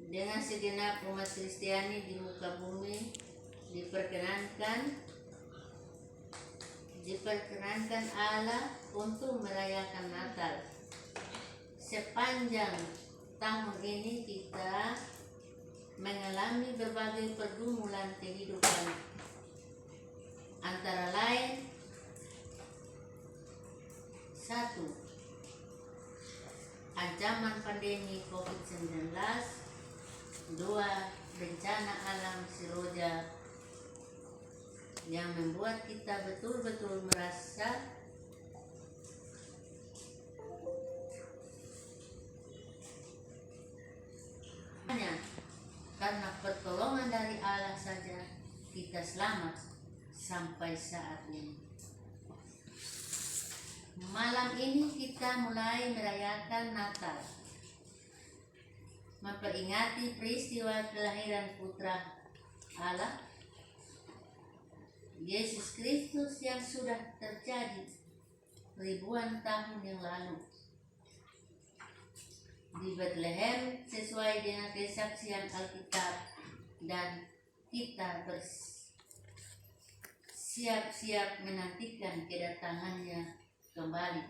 dengan segenap umat Kristiani di muka bumi diperkenankan Allah untuk merayakan Natal. Sepanjang tahun ini kita mengalami berbagai pergumulan kehidupan, antara lain: 1. Ancaman pandemi COVID-19. 2. Bencana alam Seroja yang membuat kita betul-betul merasa hanya karena pertolongan dari Allah saja kita selamat sampai saat ini. Malam ini kita mulai merayakan Natal, memperingati peristiwa kelahiran Putra Allah, Yesus Kristus, yang sudah terjadi ribuan tahun yang lalu di Bethlehem sesuai dengan kesaksian Alkitab, dan kita bersiap-siap menantikan kedatangannya kembali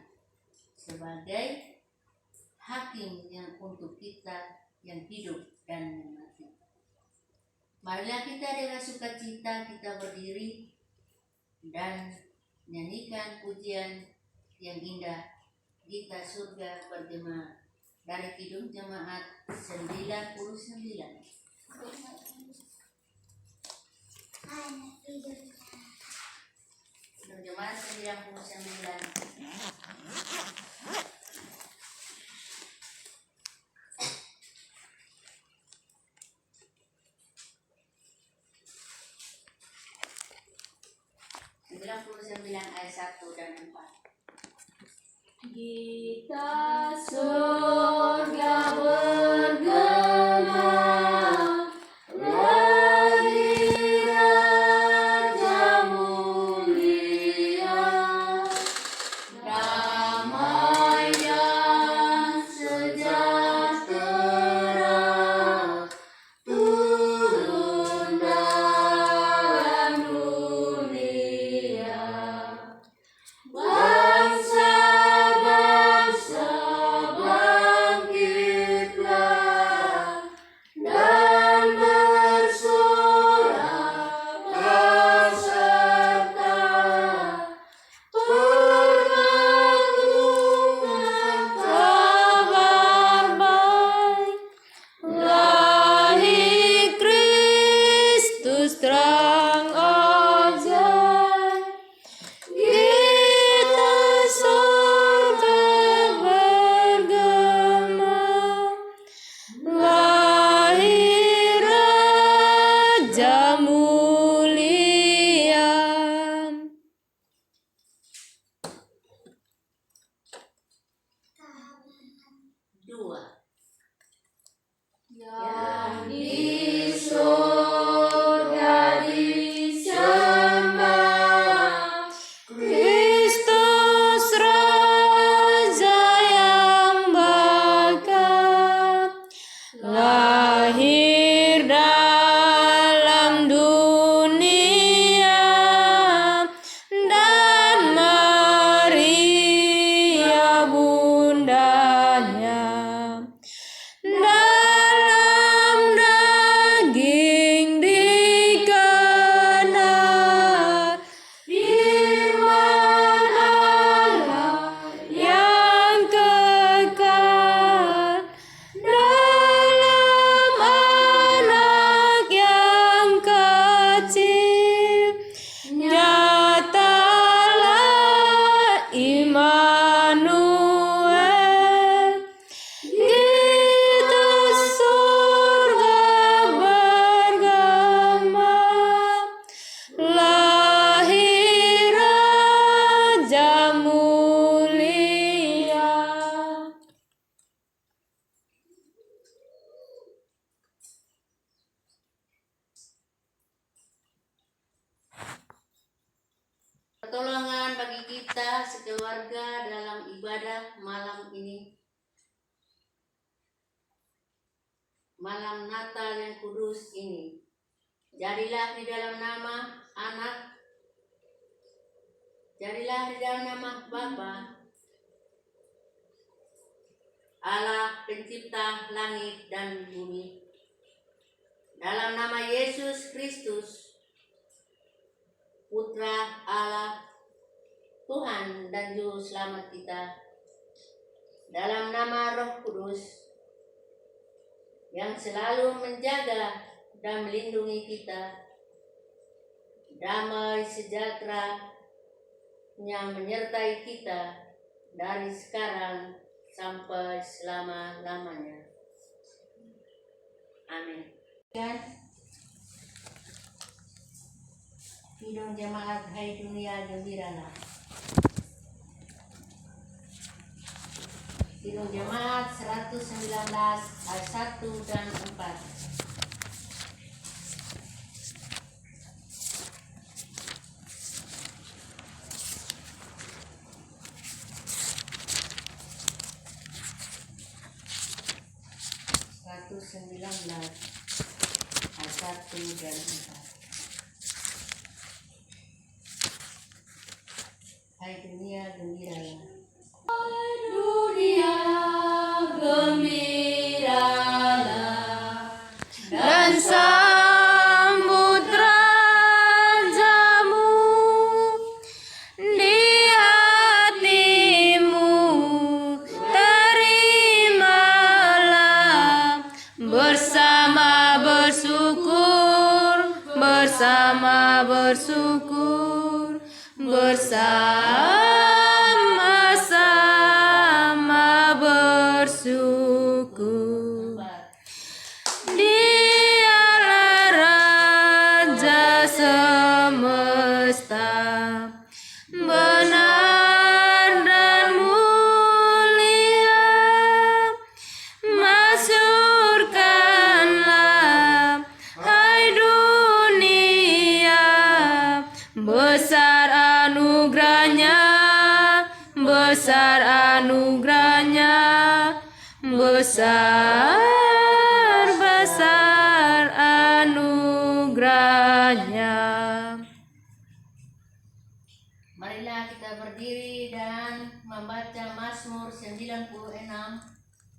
sebagai hakim yang untuk kita yang hidup dan yang mati. Marilah kita dengan sukacita kita berdiri dan nyanyikan pujian yang indah Gita Surga Bergema dari Kidung Jemaat 99. Kidung Jemaat 99. Ayat 1 dan 4. Gita surga bergema, lahir Raja mulia, damai dan sejahtera turun dalam dunia. Bangsa-bangsa bangkitlah dan bersorak serta perkagungan kabar baik. Lahir Kristus terang ajaib. Gita surga bergema, lahir Raja mulia. Yang di surga disembah, Kristus Raja yang bakal lahir dalam dunia, dan Maria bundanya. Dalam daging dikena firman Allah yang kekal, dalam anak yang kecil nyatalah Immanuel. Gita surga bergema, lahir Raja mulia. Pertolongan bagi kita sekeluarga dalam ibadah malam ini. malam Natal yang kudus ini. Jadilah di dalam nama Anak, jadilah di dalam nama Bapa, Allah pencipta langit dan bumi. Dalam nama Yesus Kristus, Putra Allah, Tuhan dan Juru Selamat kita. Dalam nama Roh Kudus, yang selalu menjaga dan melindungi kita. Damai sejahtera yang menyertai kita dari sekarang sampai selama-lamanya. Amin. Hidung jemaat, hai dunia gembiralah. Hidung jemaat 119 ayat 1 dan 4. Ayat 1 dan 4. Hai dunia gembiralah. Dunia gembiralah dan sambut rajamu di hatimu, terimalah bersama bersyukur, bersama bersyukur, bersama-sama bersyukur. Dialah Raja semesta, benar dan mulia. Masyurkanlah, hai dunia, besar anugerahnya, besar anugerahnya, besar anugerahnya. Marilah kita berdiri dan membaca Mazmur 96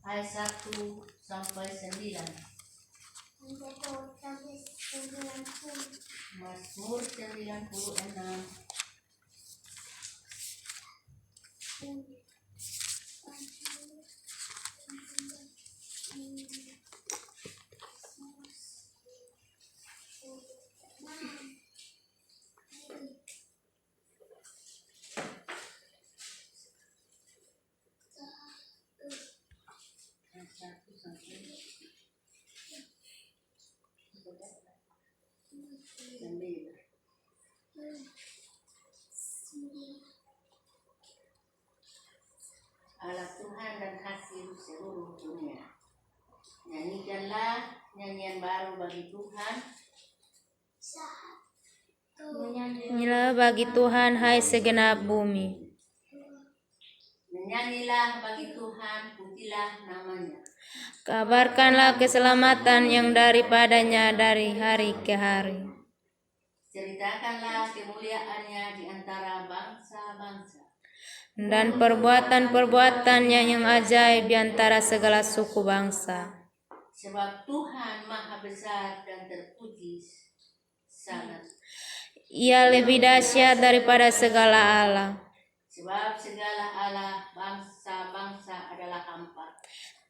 ayat 1 sampai 9. Mazmur 96. Ayat 1 sampai 9. Allah Tuhan dan Hakim seluruh dunia. Nyanyikanlah nyanyian baru bagi Tuhan. Nyanyilah bagi Tuhan, hai segenap bumi. Menyanyilah bagi Tuhan, pujilah namanya. Kabarkanlah keselamatan yang daripadanya dari hari ke hari. Ceritakanlah kemuliaannya di antara bangsa-bangsa. Dan perbuatan-perbuatannya yang ajaib di antara segala suku bangsa. Sebab Tuhan maha besar dan terpuji sangat. Ia lebih dahsyat daripada segala Allah. Sebab segala Allah bangsa-bangsa adalah hampa.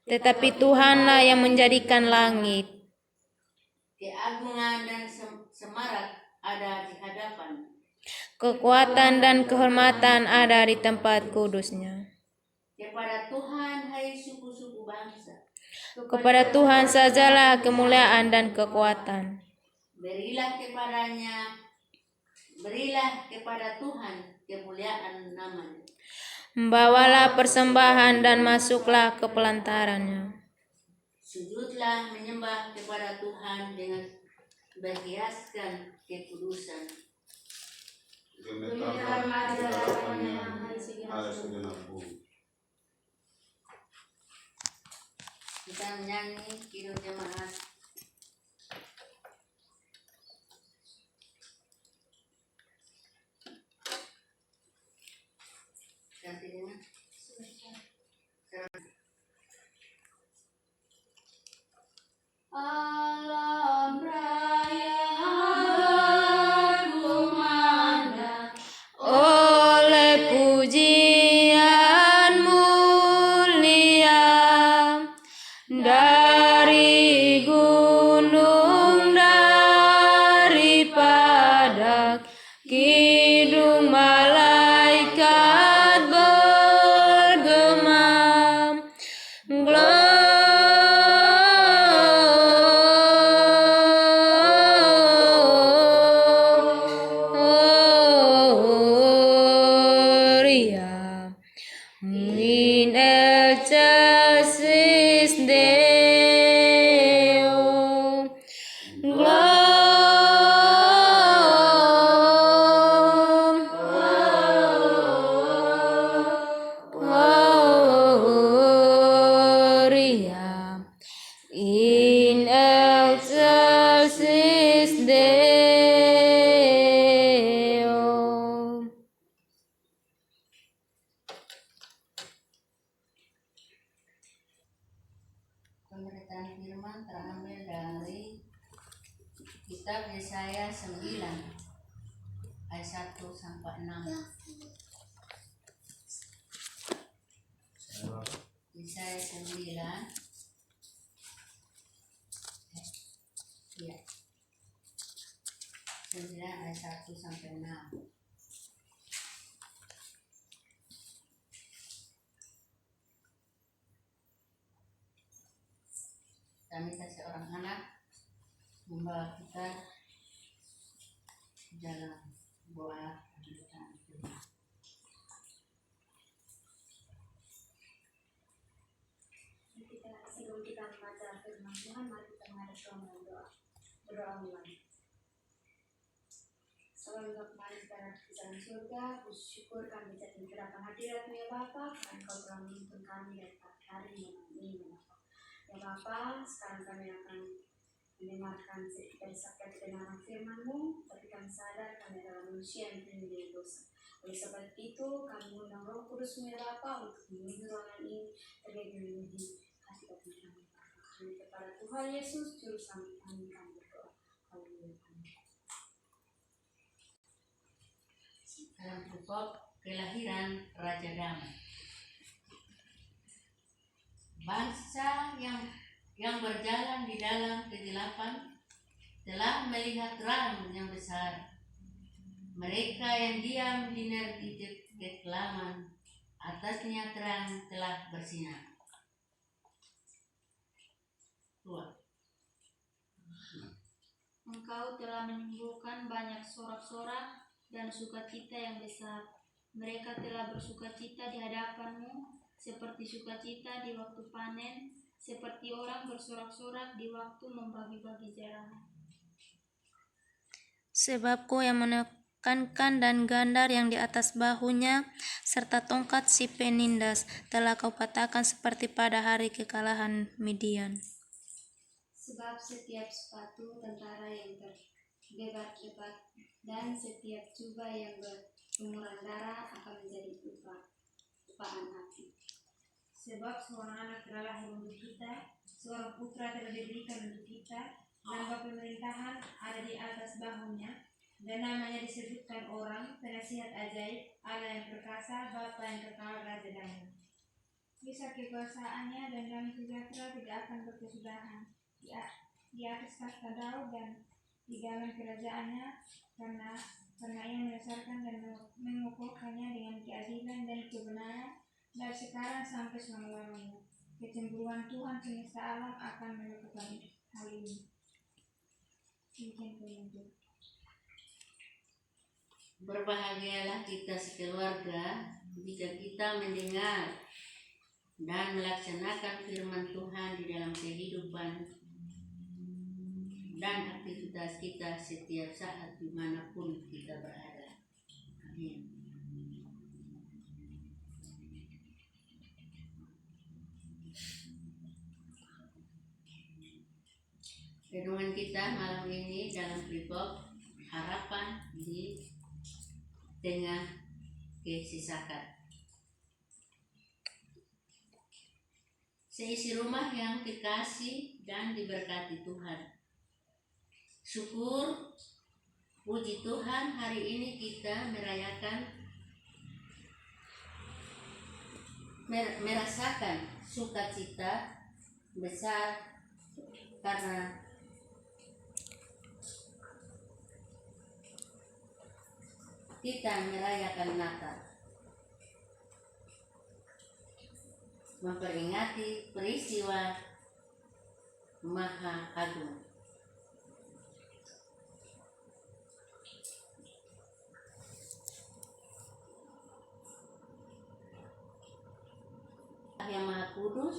Tetapi Tuhanlah yang menjadikan langit. Keagungan dan semarak ada di hadapan. Kekuatan dan kehormatan ada di tempat kudusnya. Kepada Tuhan hai suku-suku bangsa. Kepada Tuhan sajalah kemuliaan dan kekuatan. Berilah kepada Tuhan kemuliaan namanya. Bawalah persembahan dan masuklah ke pelantarannya. Sujudlah menyembah kepada Tuhan dengan berhiaskan kekudusan. Gemetarlah di hadapannya, hai segenap bumi. Kita kita menyanyi kidung jemaat. Ganti dengan Alam raya berkumandang oleh pujian mulia dari gunung, dari padang, kidung malaikat bergema. Gloria in excelsis Deo. Gloria in excelsis Deo. Pemberitaan firman terambil dari kitab Yesaya 9 ayat 1 sampai 6. Yesaya 9 ya 9 ayat 1 sampai 6. Kami kasih orang anak membawa kita dalam doa pemberitaan firman. Sebelum kita membaca firman Tuhan, mari kita menghadap Tuhan dalam doa. Berdoa mulai. Selamat kemarin kita di dalam surga, puji syukur kami jatuh kedatangan hadirat-Mu ya Bapa, karena Engkau telah menuntun kami dari pagi hari ini ya Bapa. Ya Bapa, sekarang kami akan mendengarkan dari sabda kebenaran firman-Mu, tapi kami sadar kami adalah manusia yang penuh dengan dosa. Oleh sebab itu, kami mengundang Roh Kudus-Mu ya Bapa untuk memenuhi ruangan ini, terlebih memenuhi hati bagi kami. Kami kepada Tuhan Yesus, Juru Selamat kami berdoa. Haleluya. Dalam pokok kelahiran Raja Damai. Bangsa yang berjalan di dalam kegelapan telah melihat terang yang besar. Mereka yang diam di negeri kekelaman, atasnya terang telah bersinar. Engkau telah menimbulkan banyak sorak-sorak dan sukacita yang besar. Mereka telah bersukacita di hadapan-Mu, seperti sukacita di waktu panen, seperti orang bersorak-sorak di waktu membagi-bagi jarahan. Sebab Kau yang menekankan dan gandar yang di atas bahunya, serta tongkat si penindas, telah Kau patahkan seperti pada hari kekalahan Midian. Sebab setiap sepatu tentara yang terdebat-debat dan setiap jubah yang berlumuran darah akan menjadi upaan api. Sebab seorang anak telah lahir untuk kita, seorang putra telah diberikan untuk kita, lambang pemerintahan ada di atas bahunya, dan namanya disebutkan orang, penasihat ajaib, Allah yang perkasa, Bapa yang kekal, Raja Damai. Bisa kekuasaannya dan damai sejahtera tidak akan berkesudahan di atas tahta Daud dan di dalam kerajaannya, karena ia membesarkan dan mengukuhkannya dengan keadilan dan kebenaran dari sekarang sampai selama-lamanya. Kecemburuan Tuhan semesta alam akan melakukan hal ini. Berbahagialah kita sekeluarga jika kita mendengar dan melaksanakan firman Tuhan di dalam kehidupan dan aktivitas kita setiap saat dimanapun kita berada. Amin. Renungan kita malam ini dalam peribad harapan di tengah kesisakan. Seisi rumah yang dikasih dan diberkati Tuhan. Syukur, puji Tuhan, hari ini kita merasakan sukacita besar karena kita merayakan Natal, memperingati peristiwa Maha Agung. Yang Maha Kudus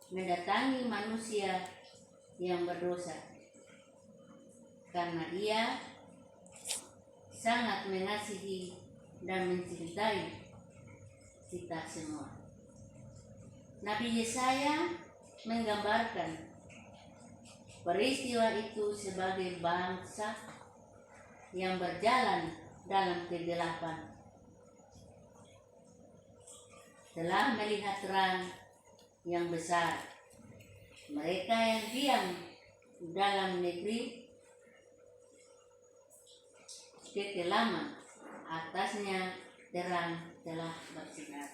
mendatangi manusia yang berdosa, karena Ia sangat mengasihi dan mencintai kita semua. Nabi Yesaya menggambarkan peristiwa itu sebagai bangsa yang berjalan dalam kegelapan, telah melihat terang yang besar. Mereka yang diam dalam negeri kekelaman, atasnya terang telah bersinar.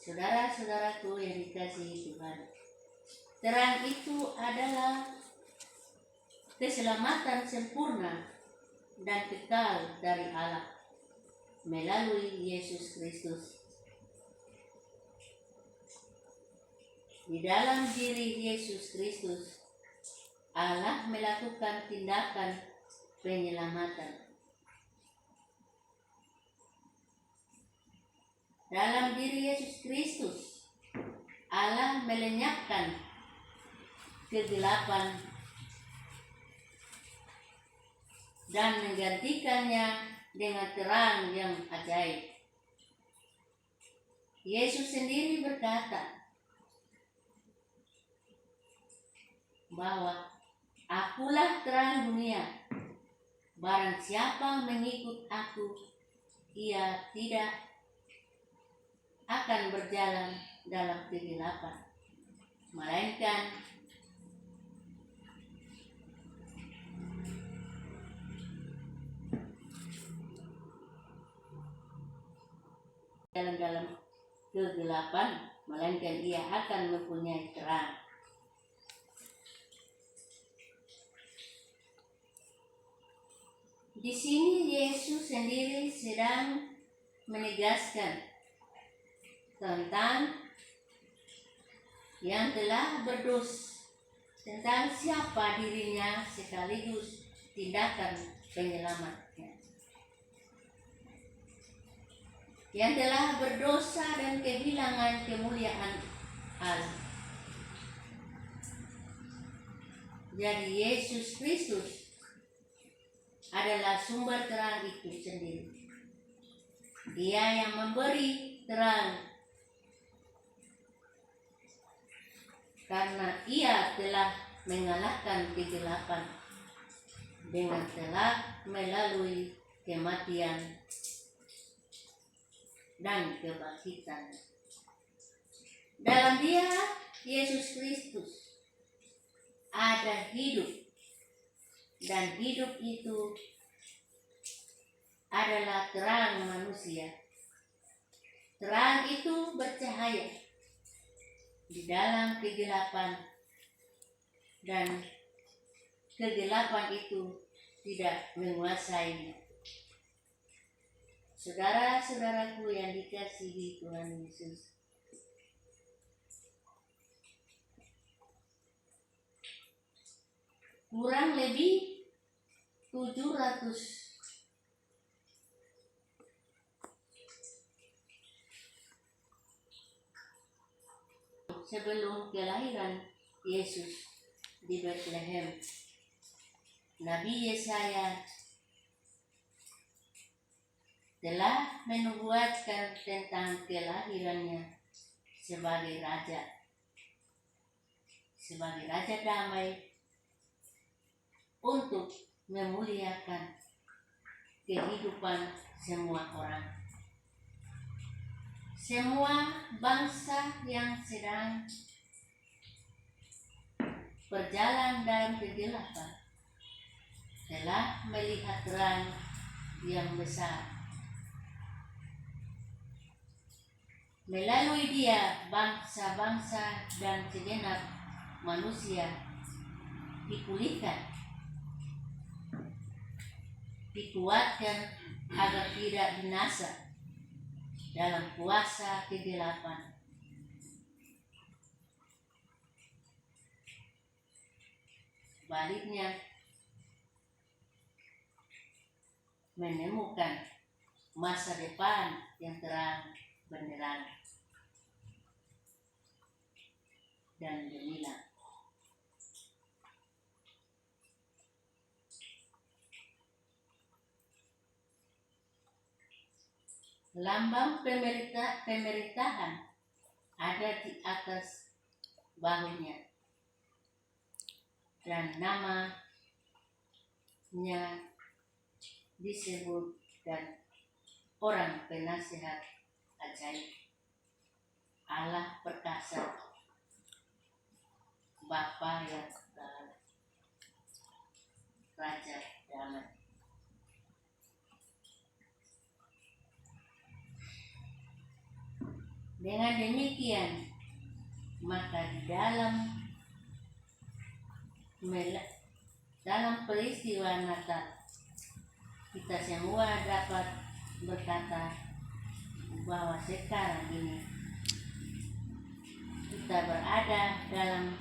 Saudara-saudaraku yang dikasihi Tuhan, terang itu adalah keselamatan sempurna dan kekal dari Allah melalui Yesus Kristus. Di dalam diri Yesus Kristus, Allah melakukan tindakan penyelamatan. Dalam diri Yesus Kristus, Allah melenyapkan kegelapan dan menggantikannya dengan terang yang ajaib. Yesus sendiri berkata bahwa Akulah terang dunia. Barang siapa mengikut Aku, ia tidak akan berjalan dalam kegelapan, melainkan dalam kegelapan, melainkan ia akan mempunyai terang. Di sini Yesus sendiri sedang menegaskan tentang yang telah berdosa, tentang siapa dirinya sekaligus tindakan penyelamatnya. Yang telah berdosa dan kehilangan kemuliaan Allah. Jadi Yesus Kristus adalah sumber terang itu sendiri. Dia yang memberi terang karena Ia telah mengalahkan kegelapan dengan telah melalui kematian dan kebangkitan. Dalam Dia, Yesus Kristus, ada hidup, dan hidup itu adalah terang manusia. Terang itu bercahaya di dalam kegelapan, dan kegelapan itu tidak menguasainya. Saudara-saudaraku yang dikasihi Tuhan Yesus, kurang lebih 700 sebelum kelahiran Yesus di Bethlehem, Nabi Yesaya telah menubuatkan tentang kelahirannya sebagai raja. sebagai Raja Damai untuk memuliakan kehidupan semua orang. Semua bangsa yang sedang berjalan dalam kegelapan telah melihat terang yang besar. Melalui Dia, bangsa-bangsa dan segenap manusia dipulihkan, dikuatkan agar tidak binasa dalam kuasa kegelapan. Baliknya, menemukan masa depan yang terang benderang dan gemilang. Lambang pemerintahan ada di atas bahunya, dan namanya disebut dan orang penasihat ajaib, Allah perkasa, Bapa yang kekal, Raja Damai. Dengan demikian, maka di dalam peristiwa Natal, kita semua dapat berkata bahwa sekarang ini kita berada dalam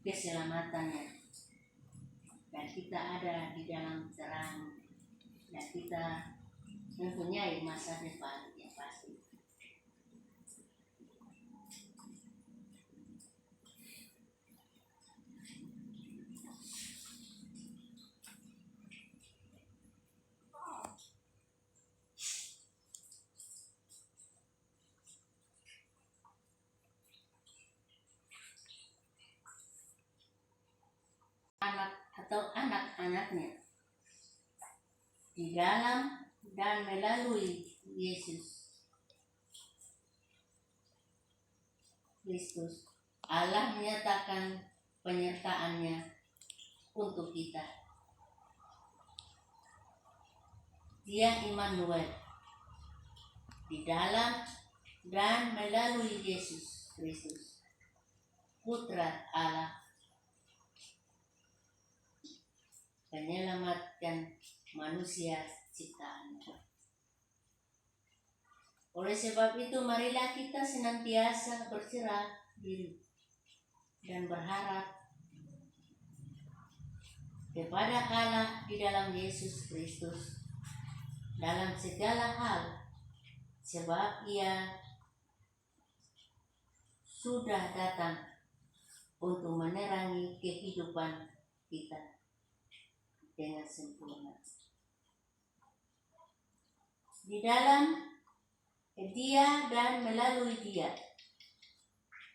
keselamatannya, dan kita ada di dalam terang, dan kita mempunyai masa depan yang pasti. Anak atau anak-anaknya di dalam dan melalui Yesus Kristus, Allah menyatakan penyertaannya untuk kita. Dia Immanuel, di dalam dan melalui Yesus Kristus, Putra Allah, menyelamatkan manusia ciptaannya. Oleh sebab itu, marilah kita senantiasa berserah diri dan berharap kepada Allah di dalam Yesus Kristus dalam segala hal, sebab Ia sudah datang untuk menerangi kehidupan kita dengan sempurna. Di dalam Dia dan melalui Dia,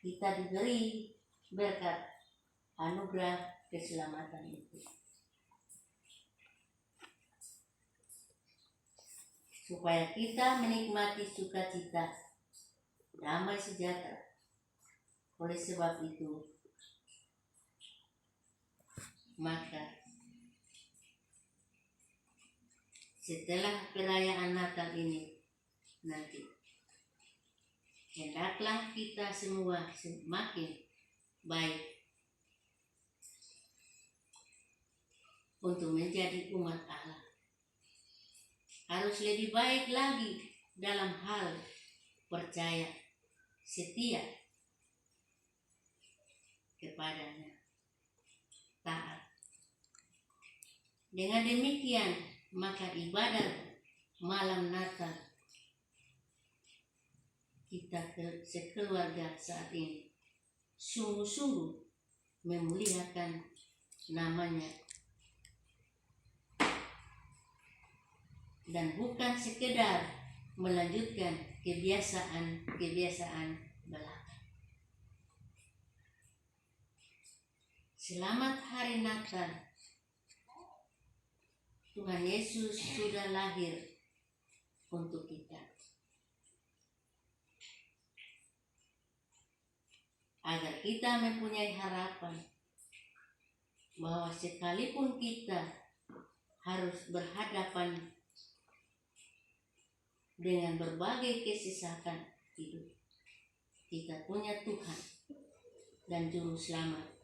kita diberi berkat anugerah keselamatan itu, supaya kita menikmati sukacita, damai sejahtera. Oleh sebab itu, maka setelah perayaan Natal ini nanti, hendaklah kita semua semakin baik untuk menjadi umat Allah. Harus lebih baik lagi dalam hal percaya, setia kepadanya, taat. Dengan demikian, maka ibadat malam Natal kita sekeluarga saat ini sungguh-sungguh memuliakan namanya, dan bukan sekedar melanjutkan kebiasaan belaka. Selamat hari Natal. Tuhan Yesus sudah lahir untuk kita. Agar kita mempunyai harapan bahwa sekalipun kita harus berhadapan dengan berbagai kesesakan hidup, kita punya Tuhan dan Juru Selamat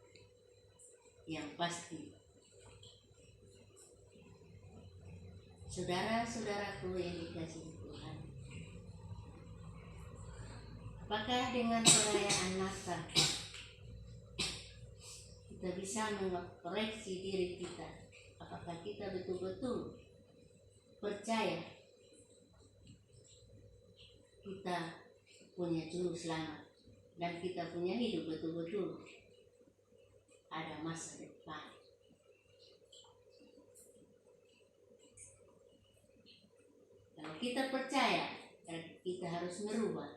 yang pasti. Saudara-saudaraku yang dikasihi Tuhan, apakah dengan perayaan Natal kita bisa mengoreksi diri kita? Apakah kita betul-betul percaya kita punya Juru Selamat dan kita punya hidup betul-betul ada masa depan? Kalau kita percaya, kita harus merubah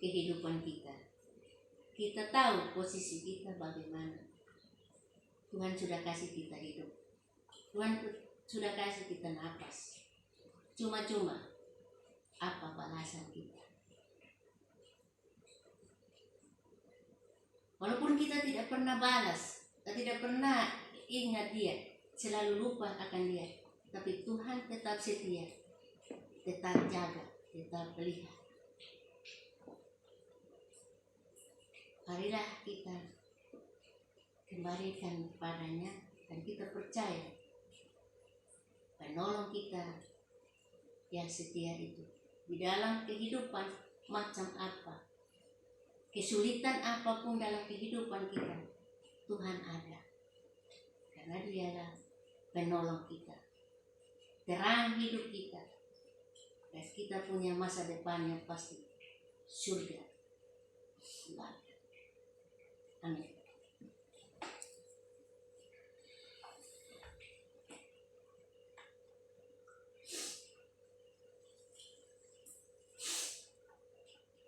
kehidupan kita. Kita tahu posisi kita bagaimana. Tuhan sudah kasih kita hidup. Tuhan sudah kasih kita napas. Cuma-cuma apa balasan kita? Walaupun kita tidak pernah balas, kita tidak pernah ingat dia, selalu lupa akan dia, tapi Tuhan tetap setia, tetap jaga, tetap pelihara. Marilah kita kembalikan kepadanya dan kita percaya penolong kita yang setia itu di dalam kehidupan macam apa, kesulitan apapun dalam kehidupan kita, Tuhan ada karena Dialah penolong kita, terang hidup kita, dan kita punya masa depan yang pasti surga. Amin.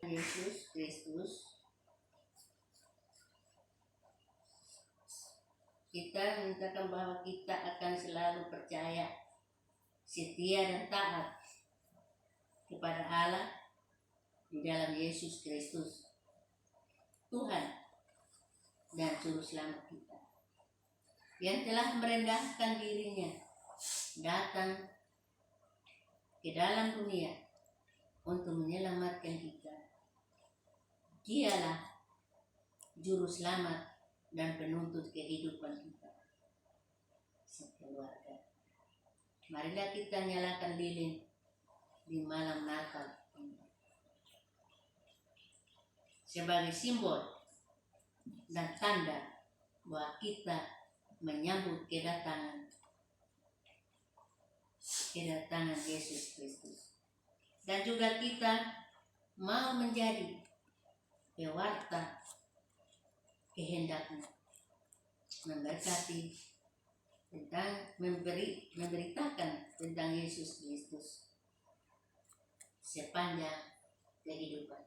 Yesus Kristus, kita mintakan bahwa kita akan selalu percaya, setia dan taat kepada Allah di dalam Yesus Kristus, Tuhan dan Juru Selamat kita, yang telah merendahkan dirinya datang ke dalam dunia untuk menyelamatkan kita. Dialah Juru Selamat dan penuntut kehidupan kita sekeluarga. Marilah kita nyalakan lilin di malam Natal ini sebagai simbol dan tanda bahwa kita menyambut kedatangan Yesus Kristus, dan juga kita mau menjadi pewarta kehendaknya, memberkati tentang memberitakan tentang Yesus Kristus sepanjang kehidupan.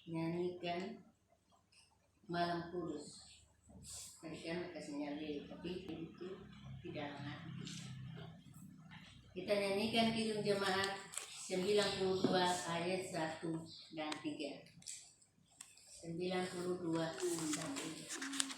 Nyanyikan Malam Kudus. Tadi kan kasih nyali, tapi itu di dalam hati. Kita nyanyikan Kidung Jemaat 92 ayat 1 dan 3. 92 dan 3.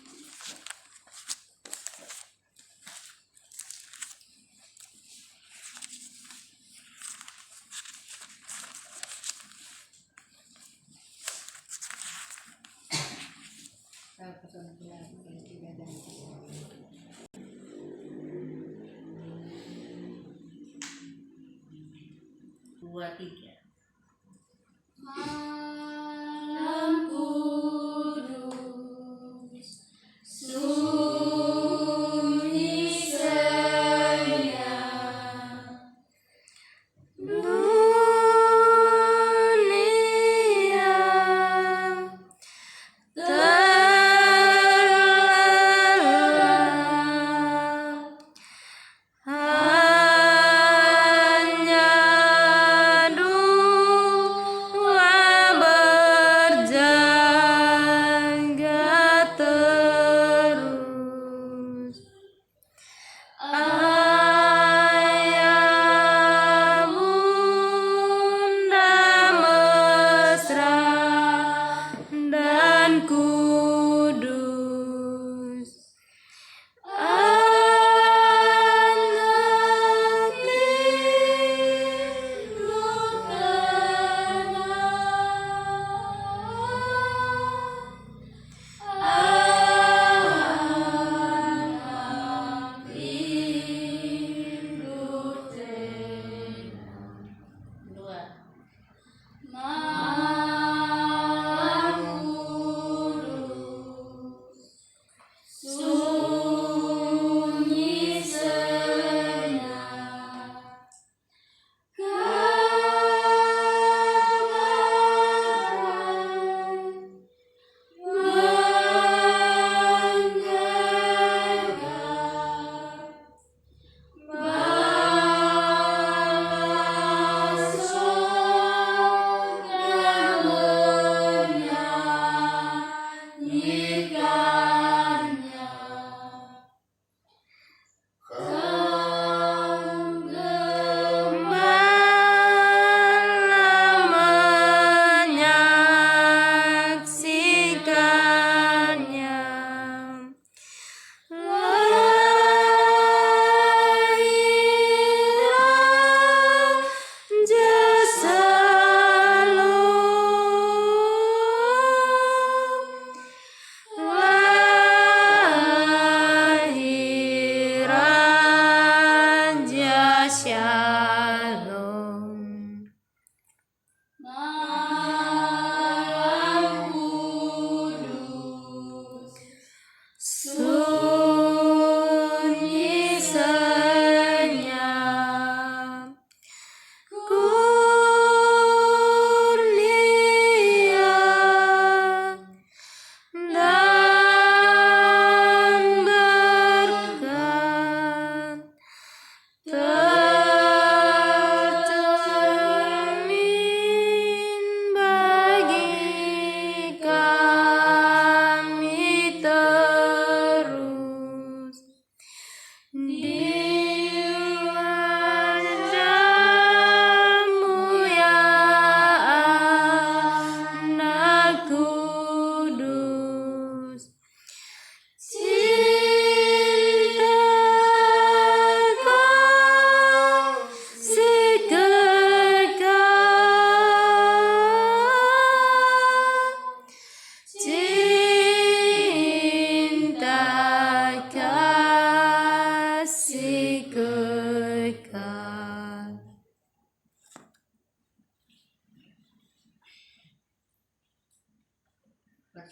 Dua, tiga. Malam kudus, sunyi senyap,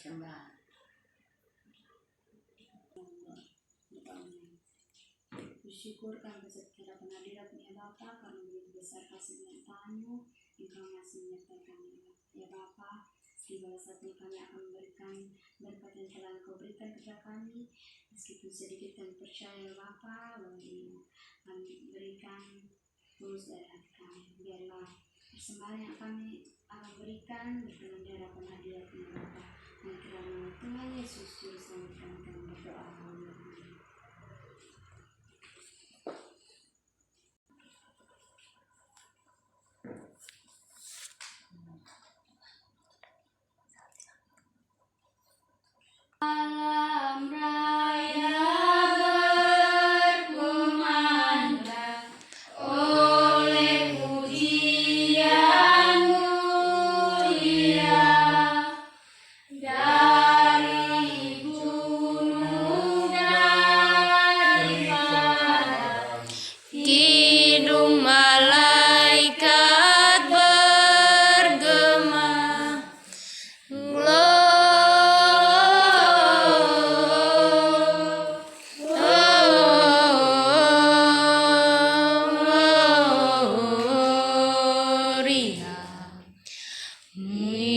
persembahan. Bersyukur kami segera penghadirat ya Bapa, karena begitu besar kasih menyertamu, Engkau masih menyertai kami ya Bapa. Segala satu kami akan memberikan berkat yang telah Engkau berikan kepada kami, meskipun sedikit kami percaya ya Bapa, bahwa ini kami berikan tulus dari hati kami. Biarlah persembahan yang kami akan berikan berkenan di hadapan hadirat-Mu ya Bapa. Dan kiranya Tuhan Yesus Juru Selamat kami berdoa. Amin. Malam raya berkumandang oleh pujian mulia dari gunung, dari padang, Kidung malaikat bergema, Gloria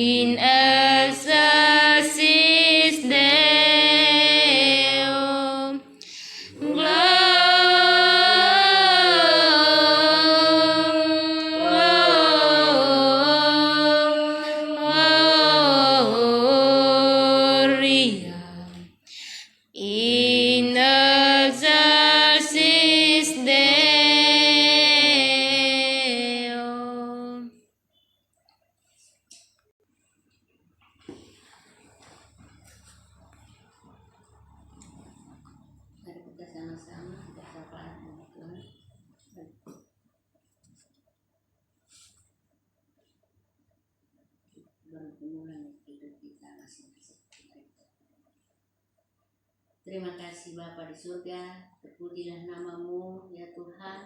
in excelsis Deo, Gloria in excelsis Deo. Mari kita sama-sama kita sapaan sama Tuhan. Bergumulan hidup kita masing-masing. Terima kasih Bapa di surga, terpujilah nama-Mu ya Tuhan,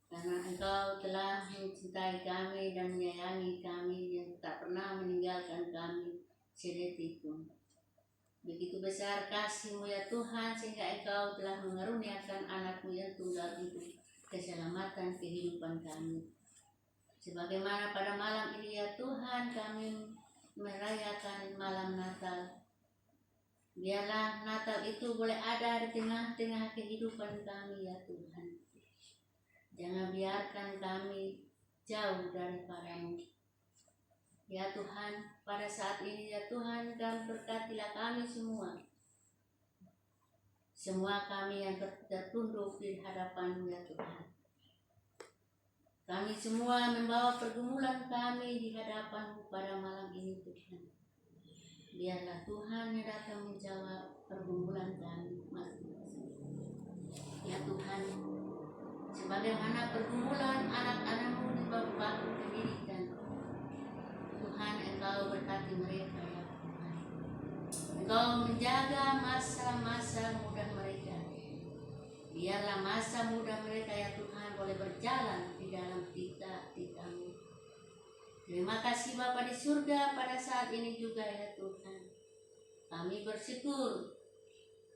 karena Engkau telah mencintai kami dan menyayangi kami yang tak pernah meninggalkan kami sedetik pun. Begitu besar kasih-Mu ya Tuhan, sehingga Engkau telah mengaruniakan anak-Mu yang tunggal untuk keselamatan kehidupan kami. Sebagaimana pada malam ini ya Tuhan, kami merayakan malam Natal. Biarlah Natal itu boleh ada di tengah-tengah kehidupan kami ya Tuhan. Jangan biarkan kami jauh daripada-Mu. Ya Tuhan, pada saat ini ya Tuhan, kami berkatilah kami semua. Semua kami yang tertunduk di hadapan-Mu ya Tuhan. Kami semua membawa pergumulan kami di hadapan-Mu pada malam ini Tuhan. Biarlah Tuhan yang datang menjawab pergumulan kami masing-masing. Ya Tuhan, sebagaimana pergumulan anak-anak-Mu di bawah pendidikan, Tuhan Engkau berkati mereka ya Tuhan. Engkau menjaga masa-masa muda mereka. Biarlah masa muda mereka ya Tuhan boleh berjalan di dalam titah-titah-Mu. Terima kasih Bapa di surga, pada saat ini juga ya Tuhan. Kami bersyukur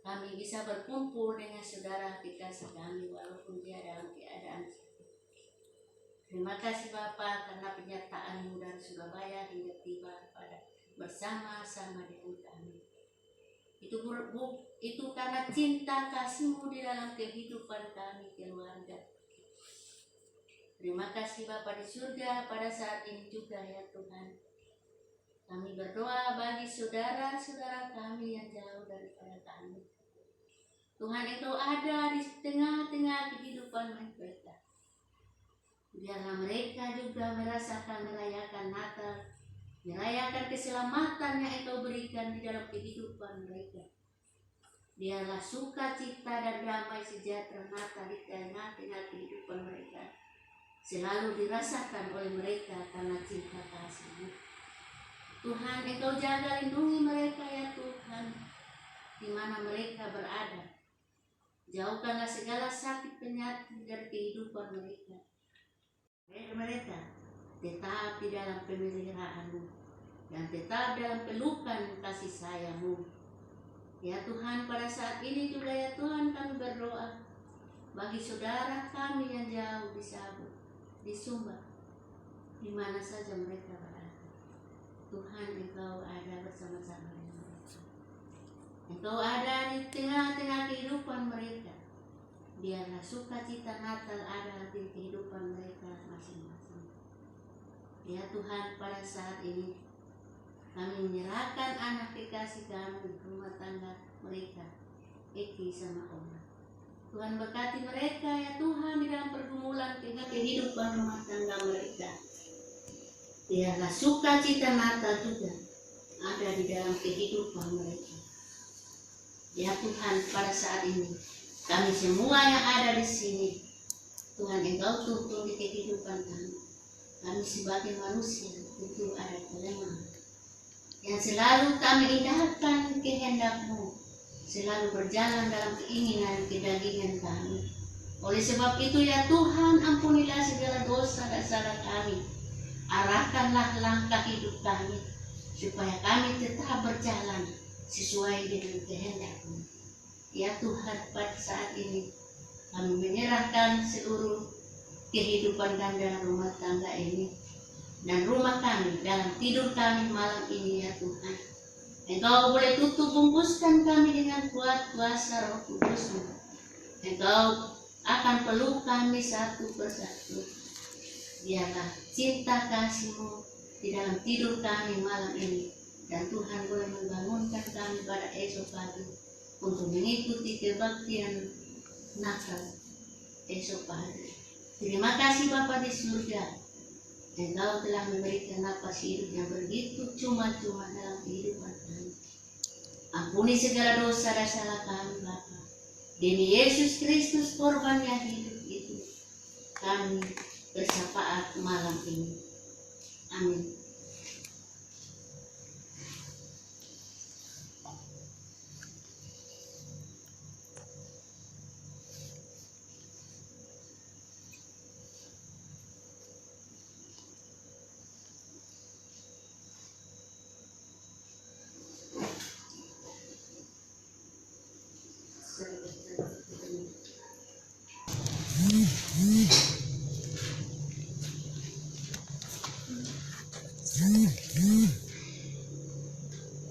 kami bisa berkumpul dengan saudara kekasih kami walaupun dia dalam keadaan sakit. Terima kasih Bapa karena penyertaan-Mu dari Surabaya hingga tiba pada bersama-sama dengan kami. Itu karena cinta kasih-Mu di dalam kehidupan kami keluarga. Terima kasih Bapa di surga, pada saat ini juga ya Tuhan. Kami berdoa bagi saudara-saudara kami yang jauh daripada kami. Tuhan Engkau ada di tengah-tengah kehidupan mereka. Biarlah mereka juga merasakan merayakan Natal, merayakan keselamatan yang Engkau berikan di dalam kehidupan mereka. Biarlah sukacita dan damai sejahtera Natal di tengah-tengah kehidupan mereka selalu dirasakan oleh mereka karena cinta kasih-Mu. Tuhan, Engkau jaga lindungi mereka ya Tuhan, di mana mereka berada. Jauhkanlah segala sakit penyakit dari kehidupan mereka. Mereka tetap di dalam pemeliharaan-Mu. dan tetap dalam pelukan kasih sayang-Mu. Ya Tuhan, pada saat ini juga ya Tuhan kami berdoa bagi saudara kami yang jauh di Sabu, di Sumba, di mana saja mereka berada. Tuhan, Engkau ada bersama-sama dengan mereka. Engkau ada di tengah-tengah kehidupan mereka. Biarlah sukacita Natal ada di kehidupan mereka masing-masing. Ya Tuhan, pada saat ini kami menyerahkan anak kekasih kami di rumah tangga mereka, Eki sama Oma. Tuhan berkati mereka ya Tuhan di dalam pergumulan kehidupan rumah tangga mereka. Biarlah sukacita Natal juga ada di dalam kehidupan mereka. Ya Tuhan, pada saat ini kami semua yang ada di sini, Tuhan Engkau tuntun di kehidupan kami. Kami sebagai manusia tentu ada kelemahan. Yang selalu kami indahkan kehendak-Mu, selalu berjalan dalam keinginan kedagingan kami. Oleh sebab itu ya Tuhan, ampunilah segala dosa dan salah kami. Arahkanlah langkah hidup kami, supaya kami tetap berjalan sesuai dengan kehendak-Mu. Ya Tuhan, pada saat ini kami menyerahkan seluruh kehidupan kami dalam rumah tangga ini dan rumah kami dalam tidur kami malam ini ya Tuhan. Engkau boleh tutup bungkuskan kami dengan kuat kuasa Roh Kudus-Mu. Engkau akan peluk kami satu persatu. Biarlah cinta kasih-Mu di dalam tidur kami malam ini, dan Tuhan boleh membangunkan kami pada esok pagi untuk mengikuti kebaktian Natal esok pagi. Terima kasih Bapa di surga. Engkau telah memberikan napas hidup yang begitu cuma-cuma dalam kehidupan kami. Ampuni segala dosa dan salah kami Bapa. Demi Yesus Kristus korban yang hidup itu, kami bersyafaat malam ini. Amin.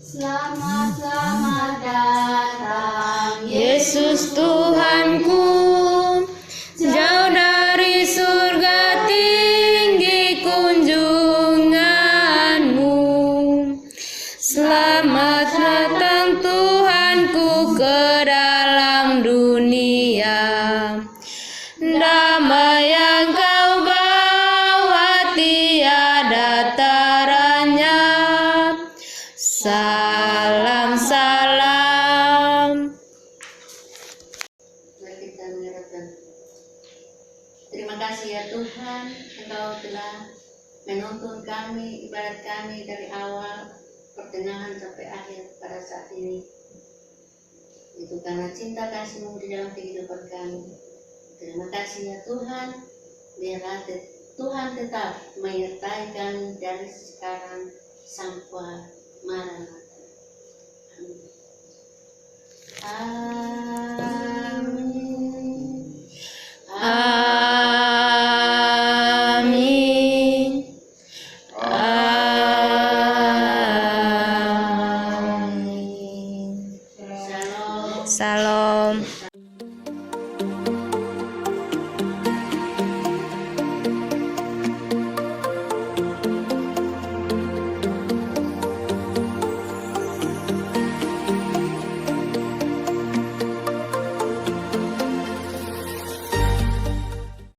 Selamat datang Yesus Tuhanku, jauh dari surga tinggi kunjunganmu. Selamat datang Tuhanku ke dalam dunia. Damai yang kau bawa tiada taranya. Salam, salam. Mari kita menyerahkan. Terima kasih ya Tuhan, Engkau telah menuntun kami, ibadat kami dari awal, pertengahan sampai akhir pada saat ini. Itu karena cinta kasih-Mu di dalam kehidupan kami. Terima kasih ya Tuhan, biarlah Tuhan tetap menyertai kami dari sekarang sampai Maranatha. Amin. Amin. Amin. Shalom. Salam.